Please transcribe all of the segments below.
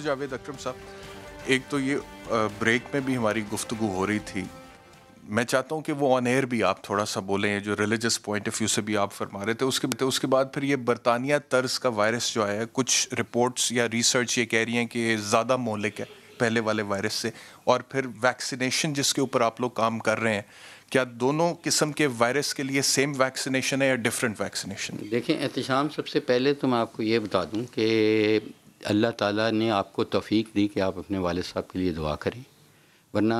Doctor Javed اکرم صاحب، ایک تو یہ بریک میں بھی ہماری گفتگو ہو رہی تھی، میں چاہتا ہوں کہ وہ آن ایئر بھی آپ تھوڑا سا بولیں، جو ریلیجس پوائنٹ آف ویو سے بھی آپ فرما رہے تھے، اس کے بعد پھر یہ برطانیہ طرز کا وائرس جو آیا ہے، کچھ رپورٹس یا ریسرچ یہ کہہ رہی ہیں کہ زیادہ مہلک ہے پہلے والے وائرس سے، اور پھر ویکسینیشن جس کے اوپر آپ لوگ کام کر رہے ہیں، کیا دونوں قسم کے وائرس کے لیے سیم ویکسینیشن ہے یا ڈفرینٹ ویکسینیشن؟ دیکھیں احتشام، سب سے پہلے تو میں آپ کو یہ بتا دوں کہ اللہ تعالیٰ نے آپ کو توفیق دی کہ آپ اپنے والد صاحب کے لیے دعا کریں، ورنہ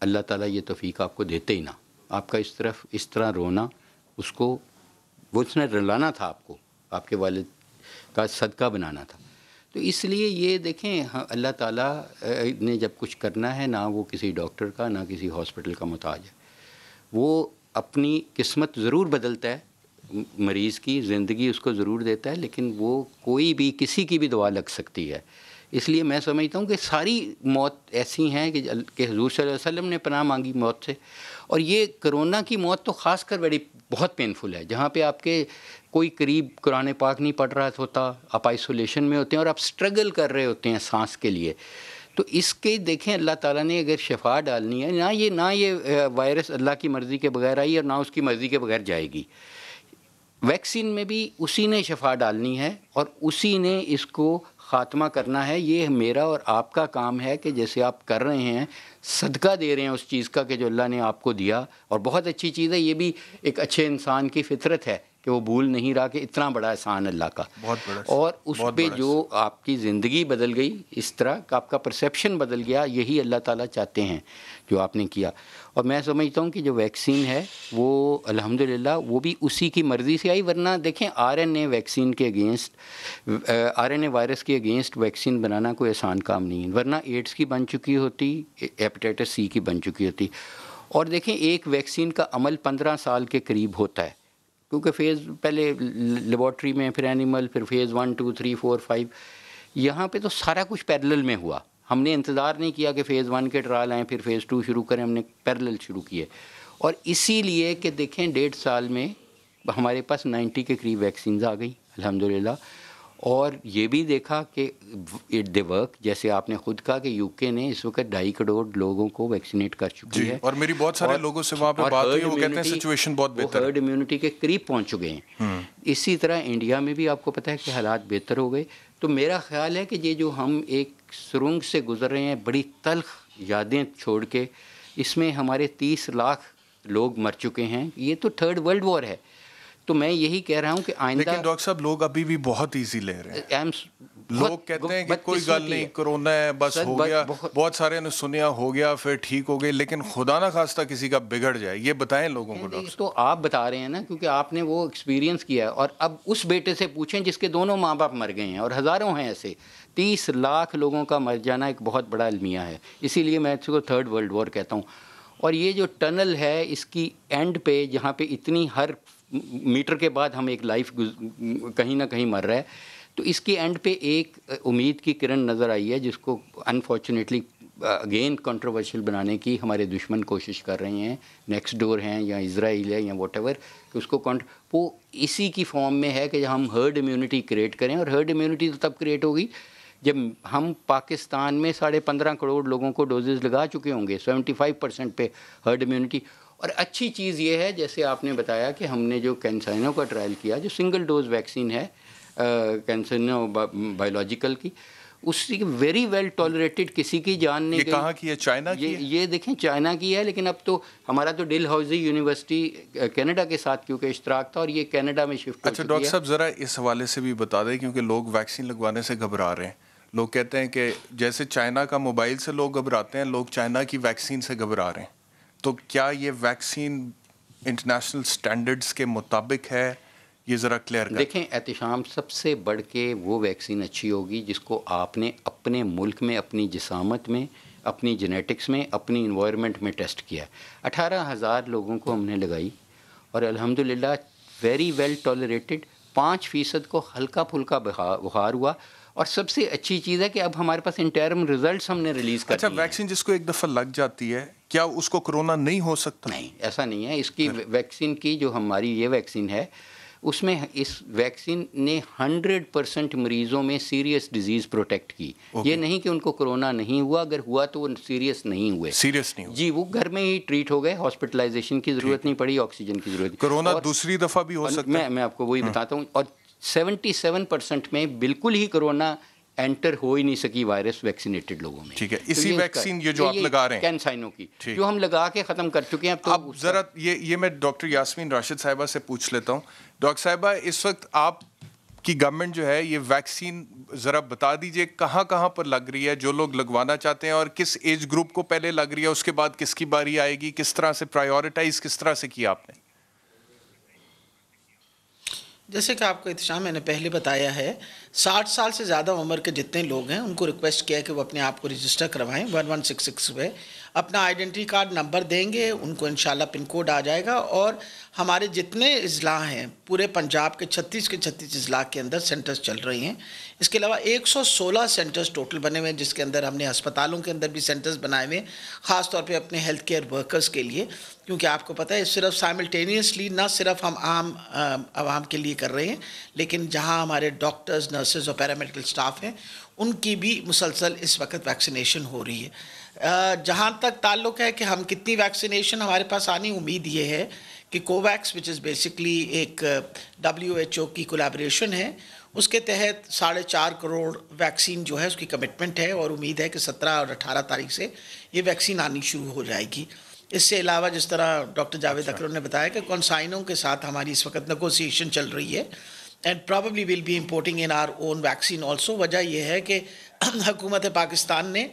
اللہ تعالیٰ یہ توفیق آپ کو دیتے ہی نہ. آپ کا اس طرح رونا، اس نے رلانا تھا آپ کو، آپ کے والد کا صدقہ بنانا تھا. تو اس لیے یہ دیکھیں اللہ تعالیٰ نے جب کچھ کرنا ہے، نہ وہ کسی ڈاکٹر کا نہ کسی ہاسپٹل کا محتاج ہے. وہ اپنی قسمت ضرور بدلتا ہے، مریض کی زندگی اس کو ضرور دیتا ہے، لیکن وہ کوئی بھی کسی کی بھی دعا لگ سکتی ہے. اس لیے میں سمجھتا ہوں کہ ساری موت ایسی ہیں کہ حضور صلی اللہ علیہ وسلم نے پناہ مانگی موت سے. اور یہ کرونا کی موت تو خاص کر بہت پینفل ہے، جہاں پہ آپ کے کوئی قریب قرآن پاک نہیں پڑھ رہا ہوتا، آپ آئسولیشن میں ہوتے ہیں اور آپ سٹرگل کر رہے ہوتے ہیں سانس کے لیے. تو اس کے دیکھیں اللہ تعالیٰ نے اگر شفا ڈالنی ہے، نہ یہ وائرس اللہ کی مرضی کے بغیر آئی اور نہ اس کی مرضی کے بغیر جائے گی. ویکسین میں بھی اسی نے شفا ڈالنی ہے اور اسی نے اس کو خاتمہ کرنا ہے. یہ میرا اور آپ کا کام ہے کہ جیسے آپ کر رہے ہیں، صدقہ دے رہے ہیں اس چیز کا کہ جو اللہ نے آپ کو دیا، اور بہت اچھی چیز ہے. یہ بھی ایک اچھے انسان کی فطرت ہے کہ وہ بھول نہیں رہا کہ اتنا بڑا احسان اللہ کا، بہت بڑا، اور اس پہ جو آپ کی زندگی بدل گئی، اس طرح کا آپ کا پرسیپشن بدل گیا، یہی اللہ تعالیٰ چاہتے ہیں جو آپ نے کیا. اور میں سمجھتا ہوں کہ جو ویکسین ہے وہ الحمدللہ وہ بھی اسی کی مرضی سے آئی. ورنہ دیکھیں RNA ویکسین کے اگینسٹ، RNA وائرس کے اگینسٹ ویکسین بنانا کوئی آسان کام نہیں ہے، ورنہ ایڈز کی بن چکی ہوتی، ہیپیٹائٹس C کی بن چکی ہوتی. اور دیکھیں ایک ویکسین کا عمل 15 سال کے قریب ہوتا ہے، کیونکہ فیز پہلے لیبارٹری میں، پھر اینیمل، پھر فیز 1 2 3 4 5. یہاں پہ تو سارا کچھ پیرلل میں ہوا. ہم نے انتظار نہیں کیا کہ فیز 1 کے ٹرائل آئیں پھر فیز 2 شروع کریں، ہم نے پیرلل شروع کیے. اور اسی لیے کہ دیکھیں 1.5 سال میں ہمارے پاس 90 کے قریب ویکسینز آ گئی الحمدللہ. اور یہ بھی دیکھا کہ دے ورک، جیسے آپ نے خود کہا کہ UK نے اس وقت 2.5 کروڑ لوگوں کو ویکسینیٹ کر چکی ہے. اور میری بہت سارے لوگوں سے وہاں پہ بات ہوئی، وہ کہتے ہیں سچویشن بہت بہتر ہے، ہرڈ امیونٹی کے قریب پہنچ چکے ہیں. اسی طرح انڈیا میں بھی آپ کو پتہ ہے کہ حالات بہتر ہو گئے. تو میرا خیال ہے کہ یہ جو ہم ایک سرنگ سے گزر رہے ہیں بڑی تلخ یادیں چھوڑ کے، اس میں ہمارے 30 لاکھ لوگ مر چکے ہیں. یہ تو 3rd ورلڈ وار ہے. تو میں یہی کہہ رہا ہوں کہ آئندہ، لیکن ڈاکٹر صاحب لوگ ابھی بھی بہت ایزی لے رہے ہیں. لوگ کہتے ہیں کہ کوئی گل نہیں، کرونا ہے بس ہو گیا، بہت سارے نے سنیا ہو گیا پھر ٹھیک ہو گئے، لیکن خدا نہ خواستہ کسی کا بگڑ جائے. یہ بتائیں لوگوں کو ڈاکٹر. تو آپ بتا رہے ہیں نا، کیونکہ آپ نے وہ ایکسپیرینس کیا ہے. اور اب اس بیٹے سے پوچھیں جس کے دونوں ماں باپ مر گئے ہیں، اور ہزاروں ہیں ایسے. 30 لاکھ لوگوں کا مر جانا ایک بہت بڑا المیہ ہے. اسی لیے میں اس کو 3rd ورلڈ وار کہتا ہوں. اور یہ جو ٹنل ہے، اس کی اینڈ پہ جہاں پہ اتنی ہر میٹر کے بعد ہم ایک لائف کہیں نہ کہیں مر رہا ہے، تو اس کی اینڈ پہ ایک امید کی کرن نظر آئی ہے، جس کو انفارچونیٹلی اگین کنٹروورشل بنانے کی ہمارے دشمن کوشش کر رہے ہیں. نیکسٹ ڈور ہیں یا اسرائیل ہے یا واٹ ایور، کہ اس کو وہ اسی کی فارم میں ہے کہ ہم ہرڈ امیونٹی کریٹ کریں. اور ہرڈ امیونٹی تو تب کریٹ ہوگی جب ہم پاکستان میں 15.5 کروڑ لوگوں کو ڈوزز لگا چکے ہوں گے، 75% پہ ہرڈ امیونٹی. اور اچھی چیز یہ ہے، جیسے آپ نے بتایا کہ ہم نے جو کینسائنو کا ٹرائل کیا، جو سنگل ڈوز ویکسین ہے کینسائنو بایولوجیکل کی، اس کی ویری ویل ٹالریٹڈ، کسی کی جان نہیں گئی. یہ کہاں کی ہے؟ چائنا کی ہے؟ یہ دیکھیں چائنا کی ہے، لیکن اب تو ہمارا تو ڈل ہاؤزی یونیورسٹی کینیڈا کے ساتھ کیونکہ اشتراک تھا، اور یہ کینیڈا میں شفٹ ہو چکی ہے. اچھا ڈاکٹر صاحب ذرا اس حوالے سے بھی بتا دیں، کیونکہ لوگ ویکسین لگوانے سے گھبرا رہے ہیں. لوگ کہتے ہیں کہ جیسے چائنا کا موبائل سے لوگ گھبراتے ہیں، لوگ چائنا کی ویکسین سے گھبرا رہے ہیں. تو کیا یہ ویکسین انٹرنیشنل سٹینڈرڈز کے مطابق ہے؟ یہ ذرا کلیئر کریں. دیکھیں احتشام، سب سے بڑھ کے وہ ویکسین اچھی ہوگی جس کو آپ نے اپنے ملک میں، اپنی جسامت میں، اپنی جینیٹکس میں، اپنی انوائرمنٹ میں ٹیسٹ کیا. 18,000 لوگوں کو ہم نے لگائی اور الحمدللہ ویری ویل ٹالریٹڈ. 5% کو ہلکا پھلکا بخار ہوا. اور سب سے اچھی چیز ہے کہ اب ہمارے پاس انٹرم ریزلٹس ہم نے ریلیز کر دیے. اچھا ویکسین جس کو ایک دفعہ لگ جاتی ہے، کیا اس کو کرونا نہیں ہو سکتا؟ نہیں، ایسا نہیں ہے. اس کی ویکسین کی جو ہماری یہ ویکسین ہے، اس میں اس ویکسین نے 100% مریضوں میں سیریس ڈیزیز پروٹیکٹ کی. یہ نہیں کہ ان کو کرونا نہیں ہوا, اگر ہوا تو وہ سیریس نہیں ہوئے, جی وہ گھر میں ہی ٹریٹ ہو گئے, ہاسپٹلائزیشن کی ضرورت نہیں پڑی, آکسیجن کی ضرورت. کرونا دوسری دفعہ بھی ہو سکتا ہے, میں آپ کو وہی بتاتا ہوں. اور 77% میں بالکل ہی کرونا انٹر ہو ہی نہیں سکی وائرس ویکسینیٹڈ لوگوں میں. ٹھیک ہے, اسی ویکسین یہ جو آپ لگا رہے ہیں کینسائنو کی, جو ہم لگا کے ختم کر چکے ہیں. اب ذرا یہ میں ڈاکٹر یاسمین راشد صاحبہ سے پوچھ لیتا ہوں. ڈاکٹر صاحبہ, اس وقت آپ کی گورنمنٹ جو ہے یہ ویکسین ذرا بتا دیجئے کہاں کہاں پر لگ رہی ہے, جو لوگ لگوانا چاہتے ہیں, اور کس ایج گروپ کو پہلے لگ رہی ہے, اس کے بعد کس کی باری آئے گی, کس طرح سے پرائیورٹائز کس طرح سے کیا آپ نے؟ جیسے کہ آپ کو احتشام میں نے پہلے بتایا ہے, 60 سال سے زیادہ عمر کے جتنے لوگ ہیں ان کو ریکویسٹ کیا ہے کہ وہ اپنے آپ کو رجسٹر کروائیں 1166 پہ, اپنا آئیڈینٹی کارڈ نمبر دیں گے, ان کو انشاءاللہ پن کوڈ آ جائے گا. اور ہمارے جتنے اضلاع ہیں پورے پنجاب کے 36 اضلاع کے اندر سینٹرز چل رہی ہیں. اس کے علاوہ 116 سینٹرز ٹوٹل بنے ہوئے ہیں, جس کے اندر ہم نے ہسپتالوں کے اندر بھی سینٹرز بنائے ہوئے ہیں, خاص طور پہ اپنے ہیلتھ کیئر ورکرز کے لیے, کیونکہ آپ کو پتہ ہے صرف سائملٹینیسلی نہ صرف ہم عام عوام کے لیے کر رہے ہیں, لیکن جہاں ہمارے ڈاکٹرز, نرسز اور پیرامیڈیکل سٹاف ہیں ان کی بھی مسلسل اس وقت ویکسینیشن ہو رہی ہے. جہاں تک تعلق ہے کہ ہم کتنی ویکسینیشن ہمارے پاس آنی, امید یہ ہے کہ کوویکس وچ از بیسکلی ایک WHO کی کولیبریشن ہے, اس کے تحت 4.5 کروڑ ویکسین جو ہے اس کی کمٹمنٹ ہے, اور امید ہے کہ 17 اور 18 تاریخ سے یہ ویکسین آنی شروع ہو جائے گی. اس سے علاوہ جس طرح ڈاکٹر جاوید اکرم نے بتایا کہ کونسائنوں کے ساتھ ہماری اس وقت نیگوسیشن چل رہی ہے, and probably will be importing in our own vaccine also. وجہ یہ ہے کہ حکومت پاکستان نے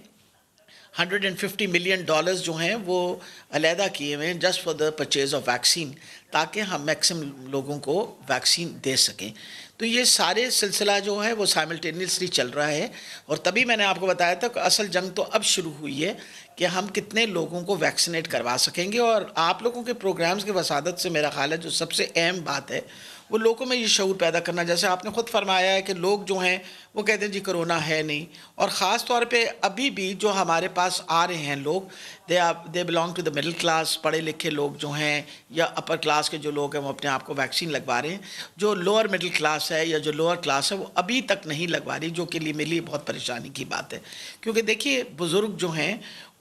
$150 ملین جو ہیں وہ علیحدہ کیے ہوئے ہیں just for the purchase of vaccine, تاکہ ہم میکسیمم لوگوں کو ویکسین دے سکیں. تو یہ سارے سلسلہ جو ہے وہ سائملٹینیسلی چل رہا ہے, اور تبھی میں نے آپ کو بتایا تھا کہ اصل جنگ تو اب شروع ہوئی ہے کہ ہم کتنے لوگوں کو ویکسینیٹ کروا سکیں گے. اور آپ لوگوں کے پروگرامز کی وسادت سے میرا خیال ہے جو سب سے اہم بات ہے وہ لوگوں میں یہ شعور پیدا کرنا. جیسے آپ نے خود فرمایا ہے کہ لوگ جو ہیں وہ کہتے ہیں جی کرونا ہے نہیں, اور خاص طور پہ ابھی بھی جو ہمارے پاس آ رہے ہیں لوگ, they belong to the middle class, پڑھے لکھے لوگ جو ہیں یا اپر کلاس کے جو لوگ ہیں وہ اپنے آپ کو ویکسین لگوا رہے ہیں. جو لوور مڈل کلاس ہے یا جو لوور کلاس ہے وہ ابھی تک نہیں لگوا رہی, جو کہ لیے میرے لیے بہت پریشانی کی بات ہے, کیونکہ دیکھیے بزرگ جو ہیں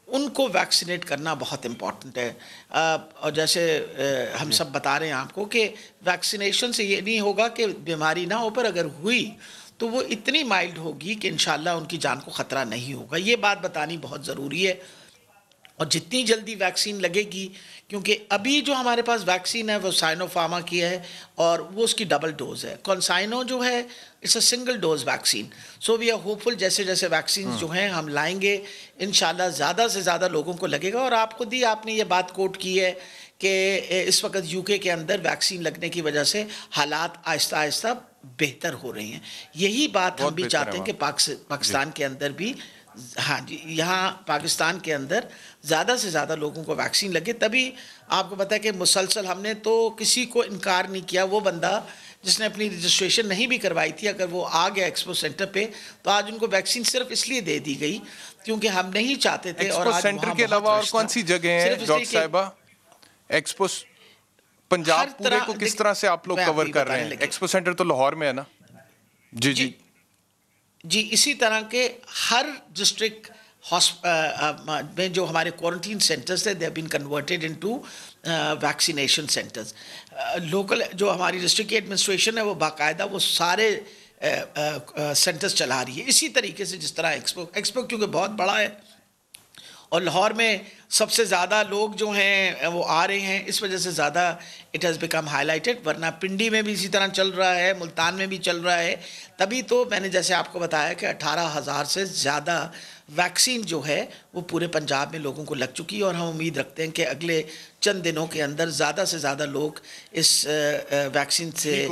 ان کو ویکسینیٹ کرنا بہت امپورٹنٹ ہے. اور جیسے ہم سب بتا رہے ہیں آپ کو کہ ویکسینیشن سے یہ نہیں ہوگا کہ بیماری نہ ہو, پر اگر ہوئی تو وہ اتنی مائلڈ ہوگی کہ انشاءاللہ ان کی جان کو خطرہ نہیں ہوگا. یہ بات بتانی بہت ضروری ہے. اور جتنی جلدی ویکسین لگے گی, کیونکہ ابھی جو ہمارے پاس ویکسین ہے وہ سائنو فارما کی ہے, اور وہ اس کی ڈبل ڈوز ہے. کونسائنو جو ہے it's a single dose vaccine. So we are hopeful جیسے جیسے ویکسینز جو ہیں ہم لائیں گے انشاءاللہ زیادہ سے زیادہ لوگوں کو لگے گا. اور آپ خود ہی آپ نے یہ بات کوٹ کی ہے کہ اس وقت UK کے اندر ویکسین لگنے کی وجہ سے حالات آہستہ آہستہ بہتر ہو رہے ہیں. یہی بات ہم بھی چاہتے ہیں کہ پاکستان کے اندر بھی, ہاں جی, یہاں پاکستان کے اندر زیادہ سے زیادہ لوگوں کو ویکسین لگے. تبھی آپ کو پتہ ہے کہ مسلسل ہم نے تو کسی کو انکار نہیں کیا. وہ بندہ جس نے اپنی رجسٹریشن نہیں بھی کروائی تھی, اگر وہ آ گیا ایکسپو سینٹر پہ تو آج ان کو ویکسین صرف اس لیے دے دی گئی کیونکہ ہم نہیں چاہتے تھے. اور ایکسپو سینٹر کے علاوہ اور کون سی جگہ ہیں ڈاکٹر صاحبہ؟ ایکسپو پنجاب پورے کو کس طرح سے آپ لوگ کور کر رہے ہیں؟ ایکسپو سینٹر تو لاہور میں ہے نا؟ جی جی جی, اسی طرح کے ہر ڈسٹرکٹ میں جو ہمارے کوارنٹین سینٹرز تھے, they have been converted into vaccination centres. Local جو ہماری ڈسٹرکٹ کی ایڈمنسٹریشن ہے وہ باقاعدہ وہ سارے سینٹرز چلا رہی ہے اسی طریقے سے جس طرح ایکسپو کیونکہ بہت بڑا ہے اور لاہور میں سب سے زیادہ لوگ جو ہیں وہ آ رہے ہیں, اس وجہ سے زیادہ it has become high lighted. ورنہ پنڈی میں بھی اسی طرح چل رہا ہے, ملتان میں بھی چل رہا ہے. تبھی تو میں نے جیسے آپ کو بتایا کہ 18,000 سے زیادہ ویکسین جو ہے وہ پورے پنجاب میں لوگوں کو لگ چکی ہے, اور ہم امید رکھتے ہیں کہ اگلے چند دنوں کے اندر زیادہ سے زیادہ لوگ اس ویکسین سے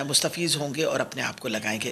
مستفیض ہوں گے اور اپنے آپ کو لگائیں گے.